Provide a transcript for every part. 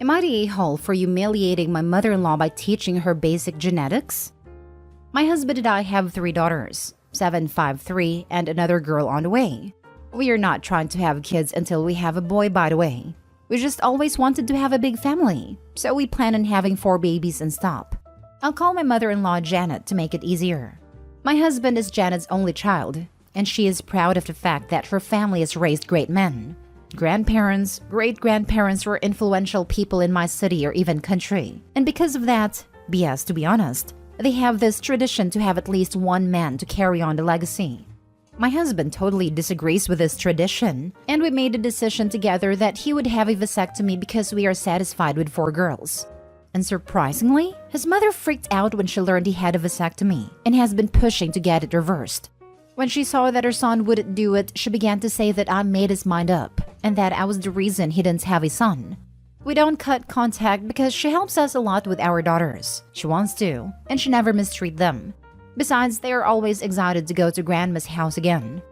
Am I the a-hole for humiliating my mother-in-law by teaching her basic genetics? My husband and I have 3 daughters, 7, 5, 3, and another girl on the way. We are not trying to have kids until we have a boy, by the way. We just always wanted to have a big family, so we plan on having 4 babies and stop. I'll call my mother-in-law Janet to make it easier. My husband is Janet's only child, and she is proud of the fact that her family has raised great men. Grandparents, great-grandparents were influential people in my city or even country. And because of that, BS to be honest, they have this tradition to have at least one man to carry on the legacy. My husband totally disagrees with this tradition, and we made a decision together that he would have a vasectomy because we are satisfied with 4 girls. And surprisingly, his mother freaked out when she learned he had a vasectomy and has been pushing to get it reversed. When she saw that her son wouldn't do it, she began to say that I made his mind up and that I was the reason he didn't have a son. We don't cut contact because she helps us a lot with our daughters. She wants to, and she never mistreat them. Besides, they are always excited to go to Grandma's house again.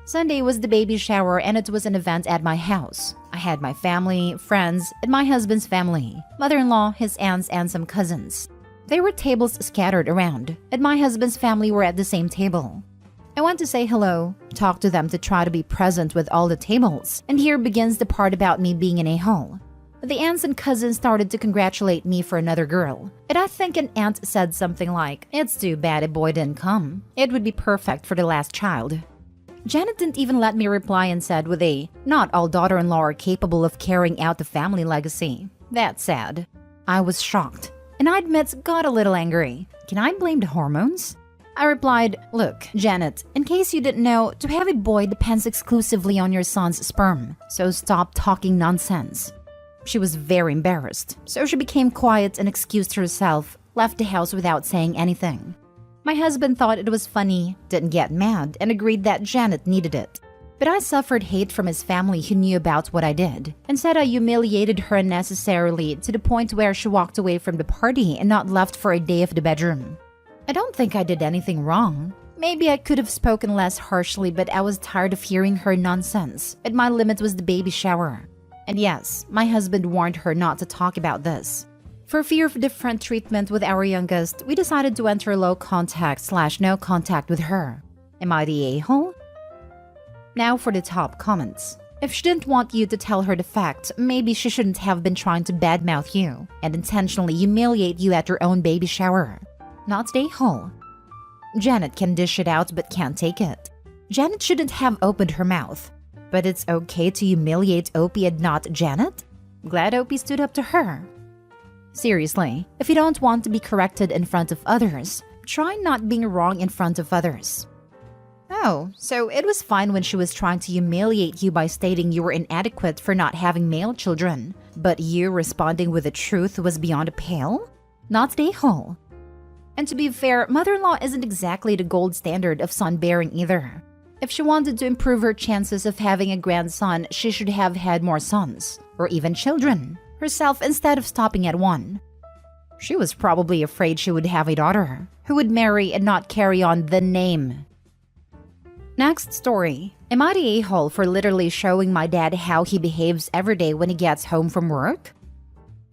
Sunday was the baby shower and it was an event at my house. I had my family, friends, and my husband's family, mother-in-law, his aunts, and some cousins. There were tables scattered around, and my husband's family were at the same table. I went to say hello, talk to them to try to be present with all the tables, and here begins the part about me being an a-hole. The aunts and cousins started to congratulate me for another girl, and I think an aunt said something like, "It's too bad a boy didn't come. It would be perfect for the last child." Janet didn't even let me reply and said with a, "Not all daughter-in-law are capable of carrying out the family legacy." That's sad. I was shocked, and I admit got a little angry. Can I blame the hormones? I replied, "Look, Janet, in case you didn't know, to have a boy depends exclusively on your son's sperm, so stop talking nonsense." She was very embarrassed, so she became quiet and excused herself, left the house without saying anything. My husband thought it was funny, didn't get mad, and agreed that Janet needed it. But I suffered hate from his family who knew about what I did, and said I humiliated her unnecessarily to the point where she walked away from the party and not left for a day of the bedroom. I don't think I did anything wrong. Maybe I could have spoken less harshly, but I was tired of hearing her nonsense, and my limit was the baby shower. And yes, my husband warned her not to talk about this. For fear of different treatment with our youngest, we decided to enter low contact/no contact with her. Am I the a-hole? Now for the top comments. If she didn't want you to tell her the fact, maybe she shouldn't have been trying to badmouth you and intentionally humiliate you at your own baby shower. Not the a-hole. Janet can dish it out but can't take it. Janet shouldn't have opened her mouth. But it's okay to humiliate Opie and not Janet? Glad Opie stood up to her. Seriously, if you don't want to be corrected in front of others, try not being wrong in front of others. Oh, so it was fine when she was trying to humiliate you by stating you were inadequate for not having male children, but you responding with the truth was beyond a pale? Not the a-hole. And to be fair, mother-in-law isn't exactly the gold standard of son-bearing either. If she wanted to improve her chances of having a grandson, she should have had more sons, or even children, herself instead of stopping at 1. She was probably afraid she would have a daughter, who would marry and not carry on the name. Next story. Am I the a-hole for literally showing my dad how he behaves every day when he gets home from work?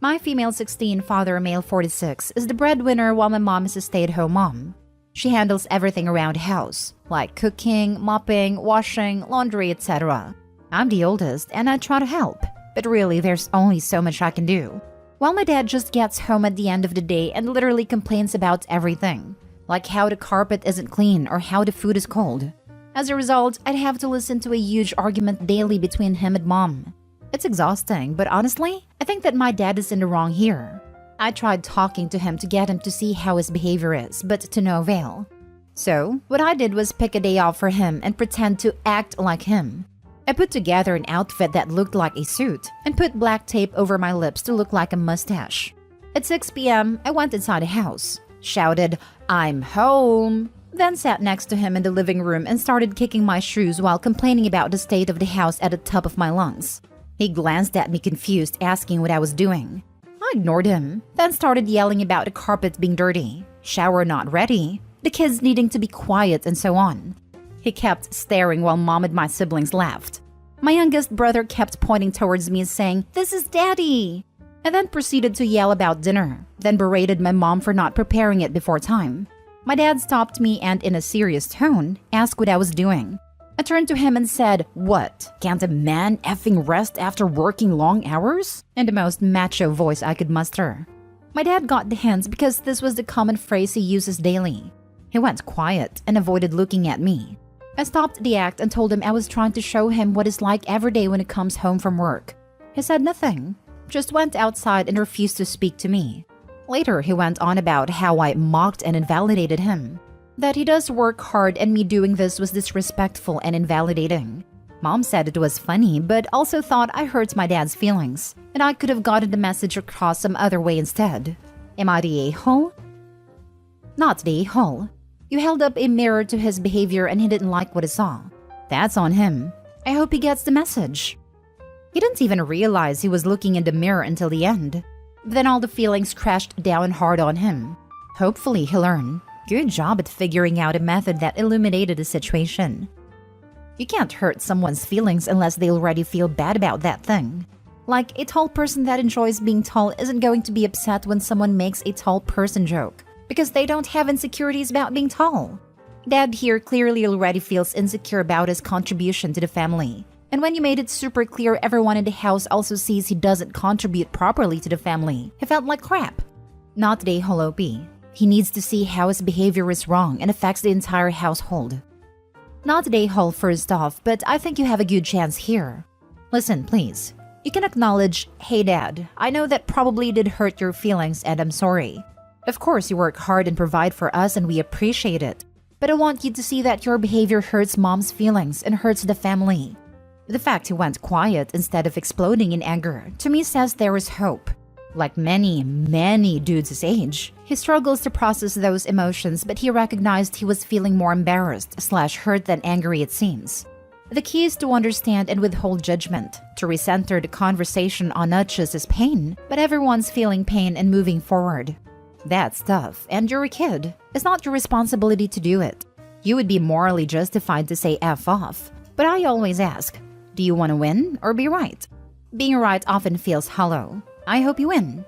My female 16, father male 46, is the breadwinner while my mom is a stay-at-home mom. She handles everything around the house, like cooking, mopping, washing, laundry, etc. I'm the oldest and I try to help, but really there's only so much I can do. While my dad just gets home at the end of the day and literally complains about everything, like how the carpet isn't clean or how the food is cold. As a result, I'd have to listen to a huge argument daily between him and mom. It's exhausting, but honestly, I think that my dad is in the wrong here. I tried talking to him to get him to see how his behavior is, but to no avail. So, what I did was pick a day off for him and pretend to act like him. I put together an outfit that looked like a suit and put black tape over my lips to look like a mustache. At 6 p.m., I went inside the house, shouted, "I'm home!" Then sat next to him in the living room and started kicking my shoes while complaining about the state of the house at the top of my lungs. He glanced at me confused, asking what I was doing. I ignored him, then started yelling about the carpet being dirty, shower not ready, the kids needing to be quiet, and so on. He kept staring while mom and my siblings laughed. My youngest brother kept pointing towards me and saying, "This is daddy!" and then proceeded to yell about dinner, then berated my mom for not preparing it before time. My dad stopped me and, in a serious tone, asked what I was doing. I turned to him and said, "What? Can't a man effing rest after working long hours?" in the most macho voice I could muster. My dad got the hint because this was the common phrase he uses daily. He went quiet and avoided looking at me. I stopped the act and told him I was trying to show him what it's like every day when he comes home from work. He said nothing, just went outside and refused to speak to me. Later, he went on about how I mocked and invalidated him, that he does work hard and me doing this was disrespectful and invalidating. Mom said it was funny, but also thought I hurt my dad's feelings, and I could have gotten the message across some other way instead. Am I the a-hole? Not the a-hole. You held up a mirror to his behavior and he didn't like what he saw. That's on him. I hope he gets the message. He didn't even realize he was looking in the mirror until the end. Then all the feelings crashed down hard on him. Hopefully he'll learn. Good job at figuring out a method that illuminated the situation. You can't hurt someone's feelings unless they already feel bad about that thing. Like, a tall person that enjoys being tall isn't going to be upset when someone makes a tall person joke, because they don't have insecurities about being tall. Dad here clearly already feels insecure about his contribution to the family. And when you made it super clear everyone in the house also sees he doesn't contribute properly to the family, he felt like crap. Not the holopy. He needs to see how his behavior is wrong and affects the entire household. Not the whole first off, but I think you have a good chance here. Listen, please. You can acknowledge, "Hey Dad, I know that probably did hurt your feelings and I'm sorry. Of course you work hard and provide for us and we appreciate it. But I want you to see that your behavior hurts Mom's feelings and hurts the family." The fact he went quiet instead of exploding in anger to me says there is hope. Like many dudes his age, he struggles to process those emotions, but he recognized he was feeling more embarrassed/hurt than angry, it seems. The key is to understand and withhold judgment, to recenter the conversation on not just his pain, but everyone's feeling pain and moving forward. That's tough, and you're a kid. It's not your responsibility to do it. You would be morally justified to say F off, but I always ask, do you want to win or be right? Being right often feels hollow. I hope you win.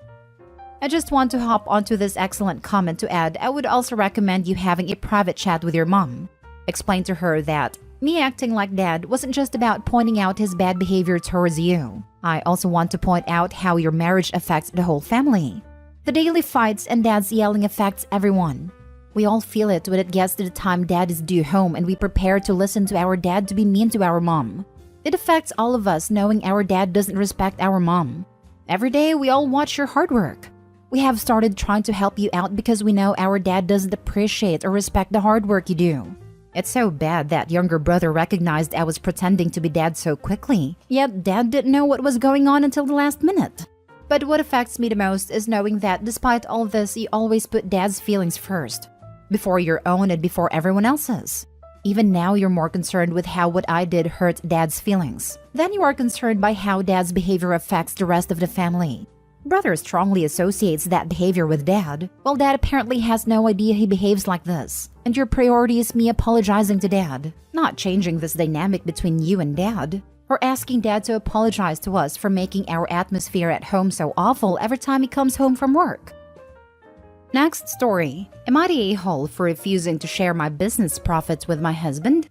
I just want to hop onto this excellent comment to add I would also recommend you having a private chat with your mom. Explain to her that me acting like Dad wasn't just about pointing out his bad behavior towards you. I also want to point out how your marriage affects the whole family. The daily fights and Dad's yelling affects everyone. We all feel it when it gets to the time Dad is due home and we prepare to listen to our dad to be mean to our mom. It affects all of us knowing our dad doesn't respect our mom. Every day we all watch your hard work. We have started trying to help you out because we know our dad doesn't appreciate or respect the hard work you do. It's so bad that younger brother recognized I was pretending to be Dad so quickly, yet Dad didn't know what was going on until the last minute. But what affects me the most is knowing that despite all this, you always put Dad's feelings first, before your own and before everyone else's. Even now, you're more concerned with how what I did hurt Dad's feelings than you are concerned by how Dad's behavior affects the rest of the family. Brother strongly associates that behavior with Dad, while Dad apparently has no idea he behaves like this. And your priority is me apologizing to Dad, not changing this dynamic between you and Dad, or asking Dad to apologize to us for making our atmosphere at home so awful every time he comes home from work. Next story. Am I the a-hole for refusing to share my business profits with my husband?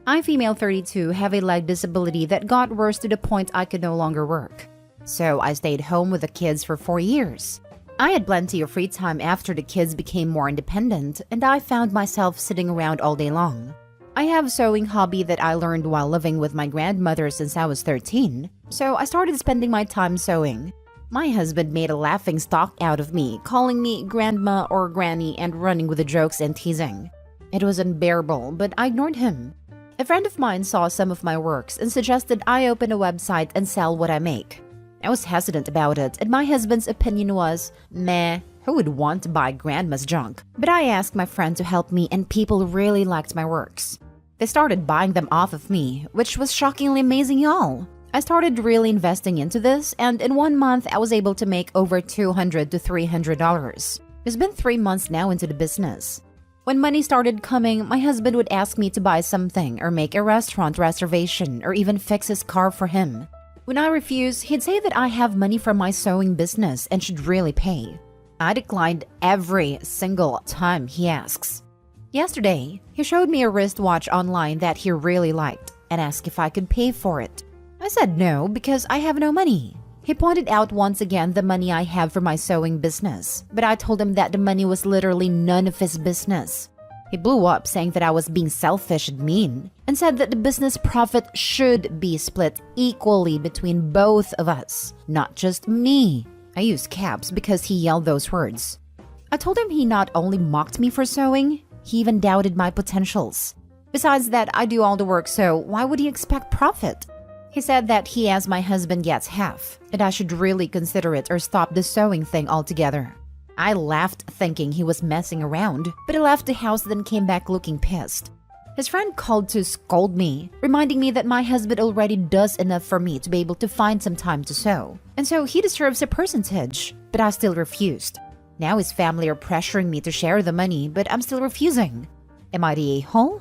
I, female 32, have a leg disability that got worse to the point I could no longer work. So I stayed home with the kids for 4 years. I had plenty of free time after the kids became more independent, and I found myself sitting around all day long. I have a sewing hobby that I learned while living with my grandmother since I was 13, so I started spending my time sewing. My husband made a laughing stock out of me, calling me grandma or granny and running with the jokes and teasing. It was unbearable, but I ignored him. A friend of mine saw some of my works and suggested I open a website and sell what I make. I was hesitant about it, and my husband's opinion was, meh, who would want to buy grandma's junk? But I asked my friend to help me, and people really liked my works. They started buying them off of me, which was shockingly amazing, y'all. I started really investing into this, and in 1 month, I was able to make over $200 to $300. It's been 3 months now into the business. When money started coming, my husband would ask me to buy something or make a restaurant reservation or even fix his car for him. When I refuse, he'd say that I have money from my sewing business and should really pay. I declined every single time he asks. Yesterday, he showed me a wristwatch online that he really liked and asked if I could pay for it. I said no because I have no money. He pointed out once again the money I have for my sewing business, but I told him that the money was literally none of his business. He blew up saying that I was being selfish and mean, and said that the business profit should be split equally between both of us, not just me. I used caps because he yelled those words. I told him he not only mocked me for sewing, he even doubted my potentials. Besides that, I do all the work, so why would he expect profit? He said that he, as my husband, gets half, and I should really consider it or stop the sewing thing altogether. I laughed thinking he was messing around, but he left the house then came back looking pissed. His friend called to scold me, reminding me that my husband already does enough for me to be able to find some time to sew, and so he deserves a percentage, but I still refused. Now his family are pressuring me to share the money, but I'm still refusing. Am I the a-hole?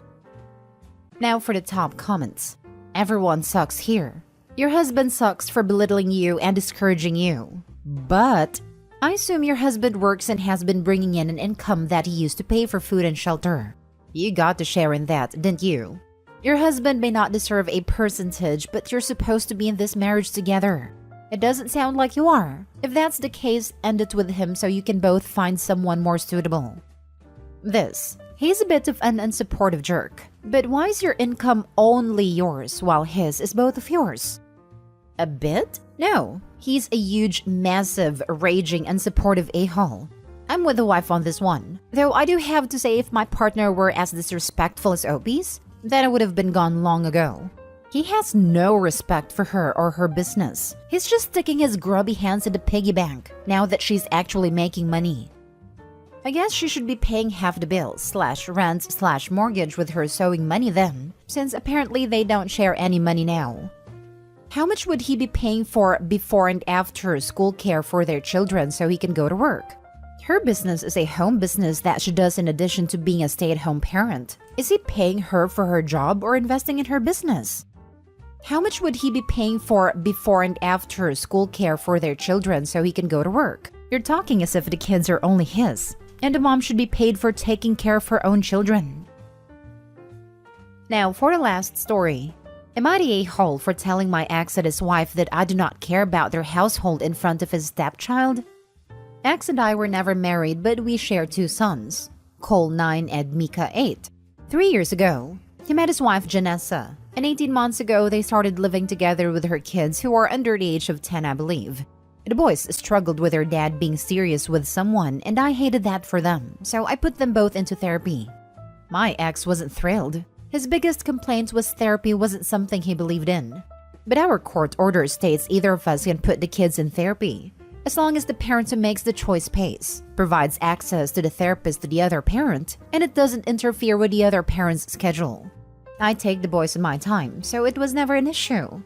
Now for the top comments. Everyone sucks here. Your husband sucks for belittling you and discouraging you. But I assume your husband works and has been bringing in an income that he used to pay for food and shelter. You got to share in that, didn't you? Your husband may not deserve a percentage, but you're supposed to be in this marriage together. It doesn't sound like you are. If that's the case, end it with him so you can both find someone more suitable. He's a bit of an unsupportive jerk. But why is your income only yours while his is both of yours? A bit? No. He's a huge, massive, raging, unsupportive a-hole. I'm with the wife on this one. Though I do have to say if my partner were as disrespectful as Opie's, then I would have been gone long ago. He has no respect for her or her business. He's just sticking his grubby hands in the piggy bank now that she's actually making money. I guess she should be paying half the bills/rent/mortgage with her sewing money then, since apparently they don't share any money now. How much would he be paying for before and after school care for their children so he can go to work? Her business is a home business that she does in addition to being a stay-at-home parent. Is he paying her for her job or investing in her business? How much would he be paying for before and after school care for their children so he can go to work? You're talking as if the kids are only his, and the mom should be paid for taking care of her own children. Now for the last story. Am I the a-hole for telling my ex and his wife that I do not care about their household in front of his stepchild? Ex and I were never married, but we share 2 sons, Cole 9 and Mika 8. 3 years ago, he met his wife Janessa, and 18 months ago they started living together with her kids who are under the age of 10, I believe. The boys struggled with their dad being serious with someone, and I hated that for them, so I put them both into therapy. My ex wasn't thrilled. His biggest complaint was therapy wasn't something he believed in. But our court order states either of us can put the kids in therapy, as long as the parent who makes the choice pays, provides access to the therapist to the other parent, and it doesn't interfere with the other parent's schedule. I take the boys in my time, so it was never an issue.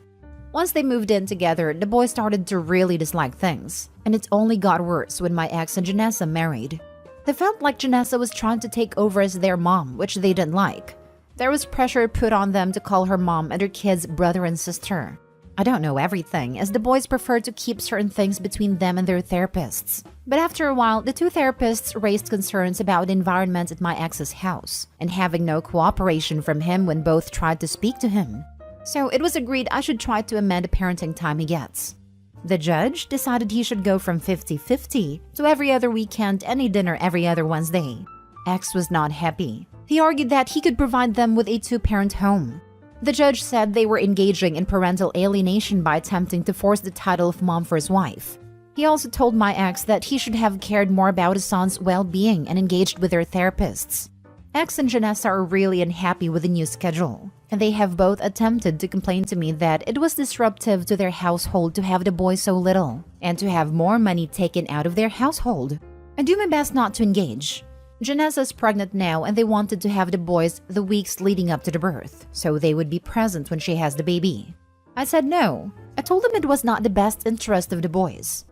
Once they moved in together, the boys started to really dislike things, and it only got worse when my ex and Janessa married. They felt like Janessa was trying to take over as their mom, which they didn't like. There was pressure put on them to call her mom and her kids brother and sister. I don't know everything, as the boys prefer to keep certain things between them and their therapists. But after a while, the 2 therapists raised concerns about the environment at my ex's house, and having no cooperation from him when both tried to speak to him. So it was agreed I should try to amend the parenting time he gets. The judge decided he should go from 50-50 to every other weekend and a dinner every other Wednesday. Ex was not happy. He argued that he could provide them with a 2-parent home. The judge said they were engaging in parental alienation by attempting to force the title of mom for his wife. He also told my ex that he should have cared more about his son's well-being and engaged with their therapists. Ex and Janessa are really unhappy with the new schedule, and they have both attempted to complain to me that it was disruptive to their household to have the boys so little, and to have more money taken out of their household. I do my best not to engage. Janessa's pregnant now, and they wanted to have the boys the weeks leading up to the birth, so they would be present when she has the baby. I said no. I told them it was not the best interest of the boys.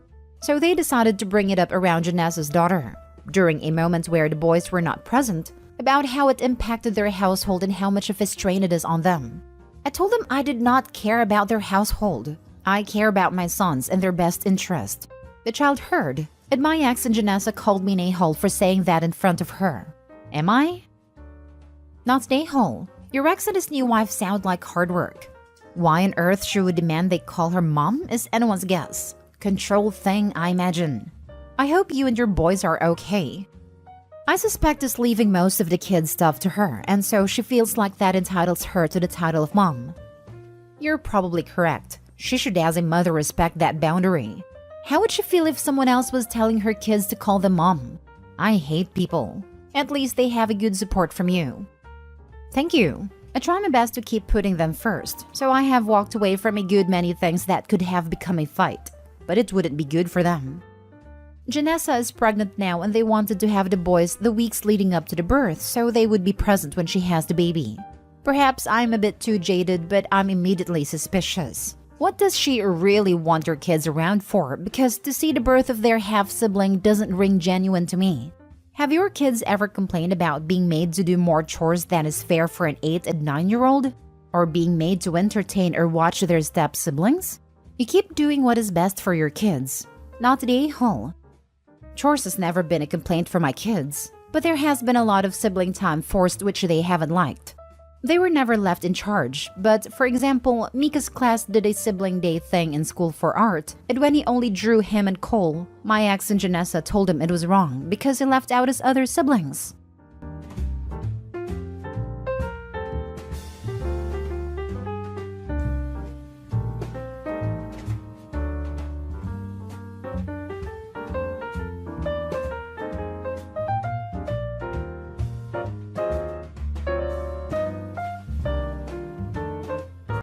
So they decided to bring it up around Janessa's daughter, during a moment where the boys were not present, about how it impacted their household and how much of a strain it is on them. I told them I did not care about their household. I care about my sons and their best interest. The child heard, and my ex and Janessa called me an a-hole for saying that in front of her. Am I? Not an a-hole. Your ex and his new wife sound like hard work. Why on earth she would demand they call her mom is anyone's guess. Control thing, I imagine. I hope you and your boys are okay. I suspect is leaving most of the kids' stuff to her, and so she feels like that entitles her to the title of mom. You're probably correct. She should as a mother respect that boundary. How would she feel if someone else was telling her kids to call them mom? I hate people. At least they have a good support from you. Thank you. I try my best to keep putting them first, so I have walked away from a good many things that could have become a fight, but it wouldn't be good for them. Janessa is pregnant now and they wanted to have the boys the weeks leading up to the birth so they would be present when she has the baby. Perhaps I'm a bit too jaded, but I'm immediately suspicious. What does she really want her kids around for? Because to see the birth of their half-sibling doesn't ring genuine to me. Have your kids ever complained about being made to do more chores than is fair for an 8 and 9-year-old? Or being made to entertain or watch their step-siblings? You keep doing what is best for your kids, not the a-hole. Chores has never been a complaint for my kids, but there has been a lot of sibling time forced which they haven't liked. They were never left in charge, but for example, Mika's class did a sibling day thing in school for art, and when he only drew him and Cole, my ex and Janessa told him it was wrong because he left out his other siblings.